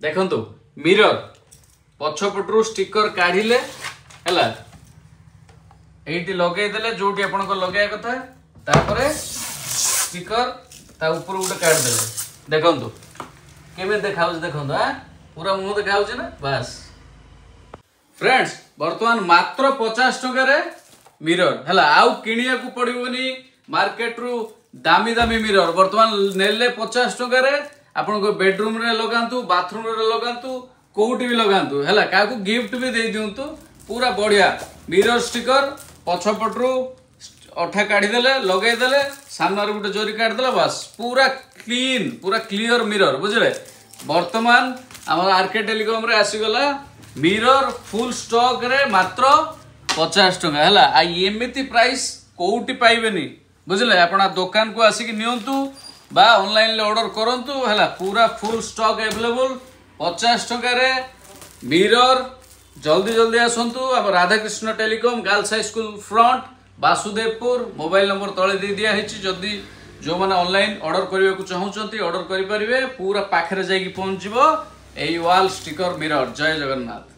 देखंतु mirror पछपटरू sticker काढिले हला एठी लगे देले जोटी आपन को लगाय कथा तापरे स्टिकर ता ऊपर उडे काढ देले देखंतु केमे देखाउछ देखंतु आ पूरा मुंह देखाउछ ना बस फ्रेंड्स वर्तमान मात्र 50 टका रे मिरर हला आउ किनिया को पड़िबोनी मार्केट रु दामी दामी मिरर वर्तमान नेले 50 टका रे आपन को बेडरूम रे लगांतु बाथरूम रे लगांतु कोउटी भी लगांतु हला का को गिफ्ट भी दे दियंतु पूरा बढ़िया मिरर स्टिकर पछपटरू अठा काढी देले लगाई देले सामने रे गुटे जोरी काढ देला बस पूरा क्लीन पूरा क्लियर मिरर बुझले वर्तमान हमर आरके टेलीकॉम रे आसी गला मिरर फुल स्टॉक रे मात्र 50 टका हला आ एमिति प्राइस कोउटी पाइबेनी बुझले आपना दुकान को आसी कि नियंतु बा ऑनलाइन ले ऑर्डर करंतु हला पूरा फुल स्टॉक अवेलेबल 50 टका रे मिरर जल्दी जल्दी आसंतु अब Radha Krishna telecom girls high school front Vasudevpur mobile number तळे दे दिया हेछि जदी जो माने ऑनलाइन ऑर्डर करिवे को चाहउचंती ऑर्डर करि परिवे पूरा पाखरे जाई कि पहुंचबो एई वॉल स्टिकर मिरर जय जगन्नाथ।